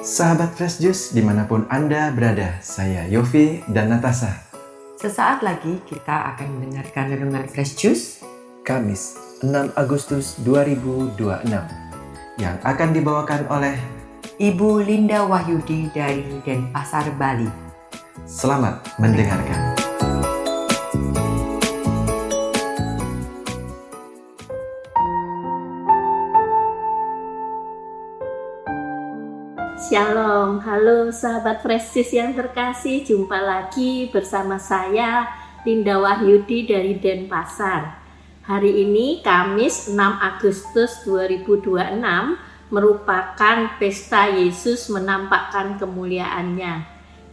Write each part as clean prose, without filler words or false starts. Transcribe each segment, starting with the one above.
Sahabat Fresh Juice dimanapun Anda berada, saya Yofi dan Natasha. Sesaat lagi kita akan mendengarkan renungan Fresh Juice Kamis 6 Agustus 2026 yang akan dibawakan oleh Ibu Linda Wahyudi dari Denpasar, Bali. Selamat mendengarkan. Shalom, halo sahabat Fresh Juice yang terkasih, jumpa lagi bersama saya Linda Wahyudi dari Denpasar. Hari ini Kamis 6 Agustus 2026 merupakan pesta Yesus menampakkan kemuliaannya,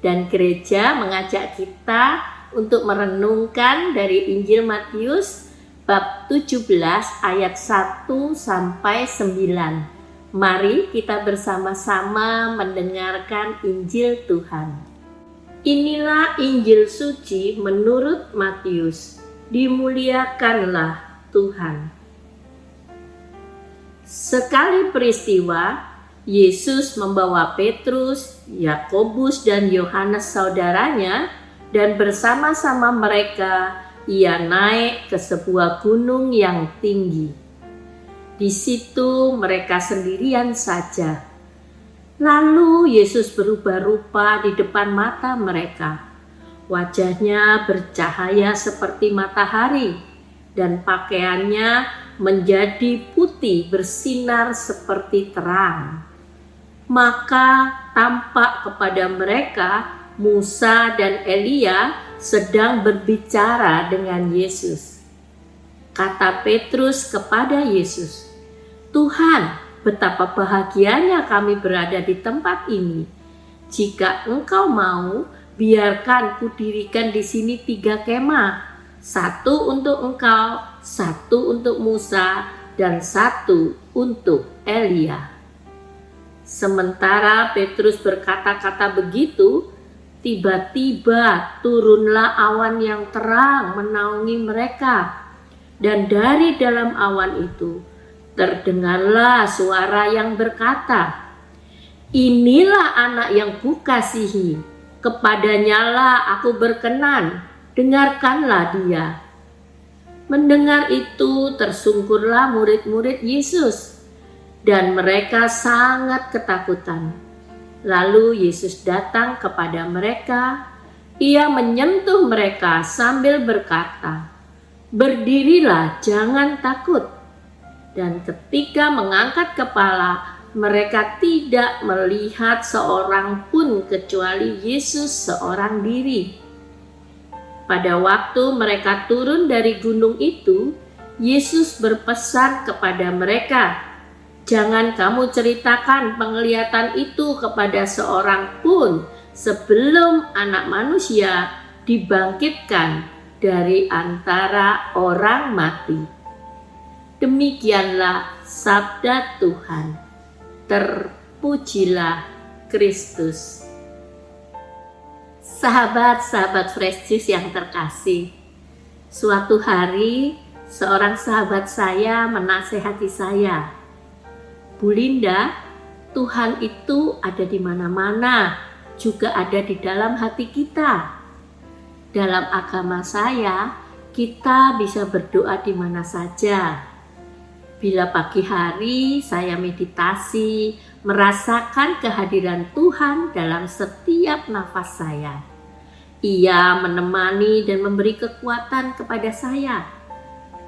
dan gereja mengajak kita untuk merenungkan dari Injil Matius bab 17 ayat 1 sampai 9. Mari kita bersama-sama mendengarkan Injil Tuhan. Inilah Injil suci menurut Matius. Dimuliakanlah Tuhan. Sekali peristiwa, Yesus membawa Petrus, Yakobus, dan Yohanes saudaranya, dan bersama-sama mereka ia naik ke sebuah gunung yang tinggi. Di situ mereka sendirian saja. Lalu Yesus berubah rupa di depan mata mereka. Wajahnya bercahaya seperti matahari, dan pakaiannya menjadi putih bersinar seperti terang. Maka tampak kepada mereka Musa dan Elia sedang berbicara dengan Yesus. Kata Petrus kepada Yesus, "Tuhan, betapa bahagianya kami berada di tempat ini. Jika Engkau mau, biarkan kudirikan di sini 3 kemah, 1 untuk Engkau, 1 untuk Musa, dan 1 untuk Elia." Sementara Petrus berkata-kata begitu, tiba-tiba turunlah awan yang terang menaungi mereka. Dan dari dalam awan itu terdengarlah suara yang berkata, "Inilah anak yang kukasihi, kepadanyalah aku berkenan, dengarkanlah dia." Mendengar itu tersungkurlah murid-murid Yesus, dan mereka sangat ketakutan. Lalu Yesus datang kepada mereka, ia menyentuh mereka sambil berkata, "Berdirilah, jangan takut." Dan ketika mengangkat kepala, mereka tidak melihat seorang pun kecuali Yesus seorang diri. Pada waktu mereka turun dari gunung itu, Yesus berpesan kepada mereka, "Jangan kamu ceritakan penglihatan itu kepada seorang pun sebelum Anak Manusia dibangkitkan dari antara orang mati." Demikianlah sabda Tuhan. Terpujilah Kristus. Sahabat-sahabat Fresh Juice yang terkasih, suatu hari seorang sahabat saya menasehati saya, "Bu Linda, Tuhan itu ada di mana-mana, juga ada di dalam hati kita. Dalam agama saya, kita bisa berdoa di mana saja. Bila pagi hari saya meditasi, merasakan kehadiran Tuhan dalam setiap nafas saya. Ia menemani dan memberi kekuatan kepada saya.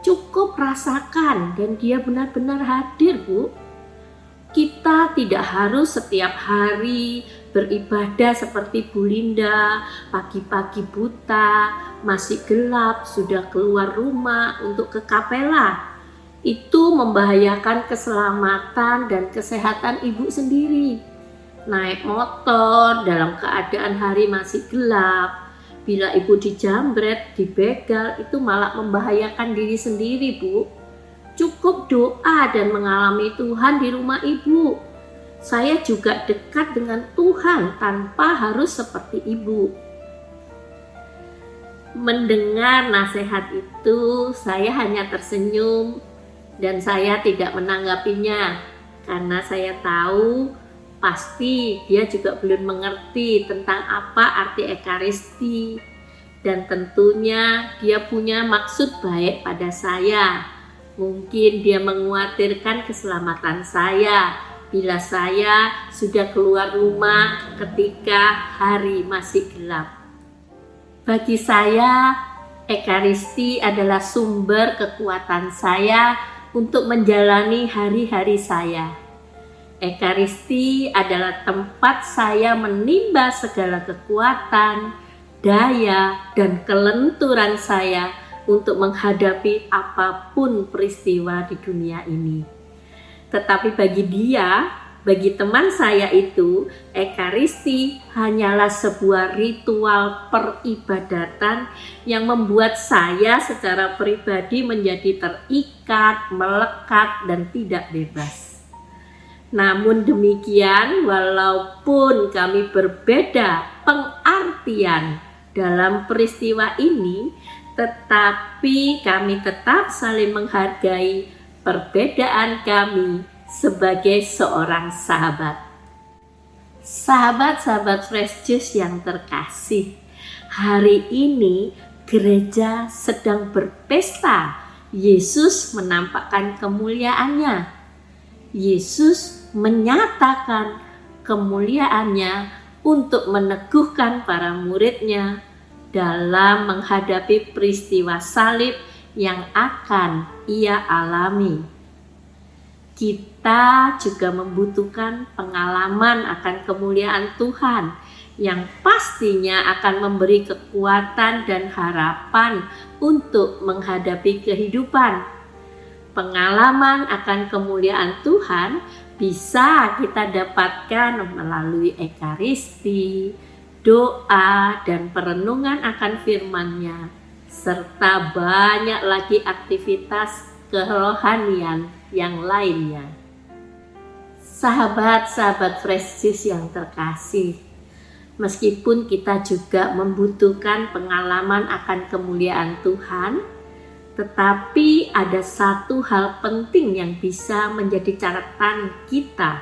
Cukup rasakan dan Dia benar-benar hadir, Bu. Kita tidak harus setiap hari beribadah seperti Bu Linda, pagi-pagi buta, masih gelap, sudah keluar rumah untuk ke kapela. Itu membahayakan keselamatan dan kesehatan ibu sendiri. Naik motor dalam keadaan hari masih gelap, bila ibu dijambret, dibegal, itu malah membahayakan diri sendiri, Bu. Cukup doa dan mengalami Tuhan di rumah ibu. Saya juga dekat dengan Tuhan tanpa harus seperti ibu." Mendengar nasihat itu, saya hanya tersenyum dan saya tidak menanggapinya, karena saya tahu Pasti dia juga belum mengerti tentang apa arti Ekaristi. Dan tentunya dia punya maksud baik pada saya. Mungkin dia mengkhawatirkan keselamatan saya bila saya sudah keluar rumah ketika hari masih gelap. Bagi saya, Ekaristi adalah sumber kekuatan saya untuk menjalani hari-hari saya. Ekaristi adalah tempat saya menimba segala kekuatan, daya, dan kelenturan saya untuk menghadapi apapun peristiwa di dunia ini. Tetapi bagi teman saya itu, Ekaristi hanyalah sebuah ritual peribadatan yang membuat saya secara pribadi menjadi terikat, melekat, dan tidak bebas. Namun demikian, walaupun kami berbeda pengertian dalam peristiwa ini, tetapi kami tetap saling menghargai perbedaan kami sebagai seorang sahabat. Sahabat-sahabat Fresh Juice yang terkasih, hari ini gereja sedang berpesta. Yesus menampakkan kemuliaannya. Yesus menyatakan kemuliaannya untuk meneguhkan para muridnya dalam menghadapi peristiwa salib yang akan ia alami. Kita juga membutuhkan pengalaman akan kemuliaan Tuhan yang pastinya akan memberi kekuatan dan harapan untuk menghadapi kehidupan. Pengalaman akan kemuliaan Tuhan bisa kita dapatkan melalui Ekaristi, doa, dan perenungan akan firman-Nya, serta banyak lagi aktivitas kerohanian yang lainnya. Sahabat-sahabat Fresh Juice yang terkasih, meskipun kita juga membutuhkan pengalaman akan kemuliaan Tuhan, tetapi ada satu hal penting yang bisa menjadi catatan kita,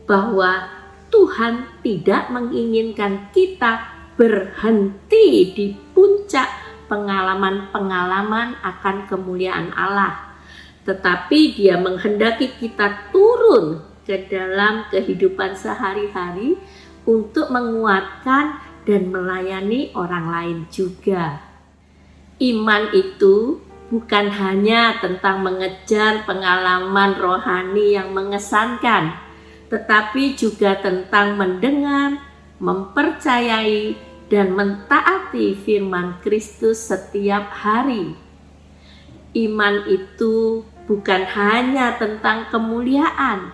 bahwa Tuhan tidak menginginkan kita berhenti di puncak pengalaman-pengalaman akan kemuliaan Allah, tetapi Dia menghendaki kita turun ke dalam kehidupan sehari-hari untuk menguatkan dan melayani orang lain juga. Iman itu bukan hanya tentang mengejar pengalaman rohani yang mengesankan, tetapi juga tentang mendengar, mempercayai, dan mentaati firman Kristus setiap hari. Iman itu bukan hanya tentang kemuliaan,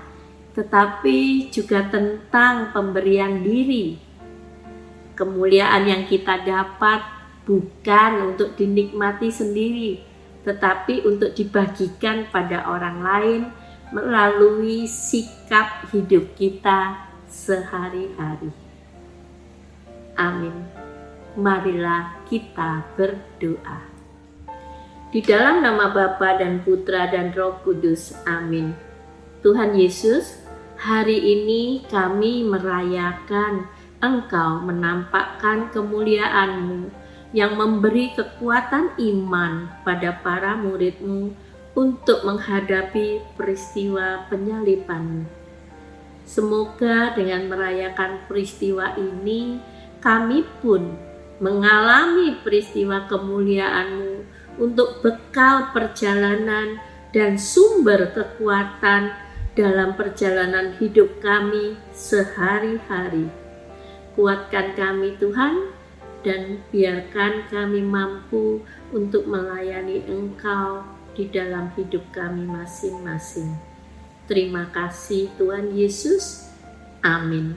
tetapi juga tentang pemberian diri. Kemuliaan yang kita dapat bukan untuk dinikmati sendiri, tetapi untuk dibagikan pada orang lain melalui sikap hidup kita sehari-hari. Amin. Marilah kita berdoa. Di dalam nama Bapa dan Putra dan Roh Kudus. Amin. Tuhan Yesus, hari ini kami merayakan Engkau menampakkan kemuliaan-Mu yang memberi kekuatan iman pada para murid-Mu untuk menghadapi peristiwa penyaliban-Mu. Semoga dengan merayakan peristiwa ini, kami pun mengalami peristiwa kemuliaan-Mu untuk bekal perjalanan dan sumber kekuatan dalam perjalanan hidup kami sehari-hari. Kuatkan kami Tuhan, dan biarkan kami mampu untuk melayani Engkau di dalam hidup kami masing-masing. Terima kasih Tuhan Yesus. Amin.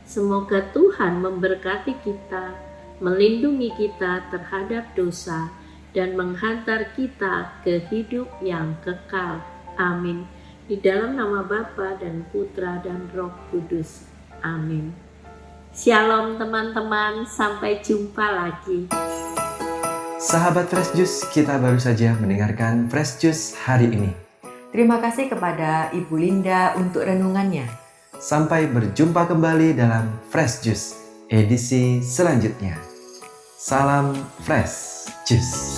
Semoga Tuhan memberkati kita, melindungi kita terhadap dosa, dan menghantar kita ke hidup yang kekal. Amin. Di dalam nama Bapa dan Putra dan Roh Kudus. Amin. Shalom teman-teman, sampai jumpa lagi. Sahabat Fresh Juice, kita baru saja mendengarkan Fresh Juice hari ini. Terima kasih kepada Ibu Linda untuk renungannya. Sampai berjumpa kembali dalam Fresh Juice edisi selanjutnya. Salam Fresh Juice.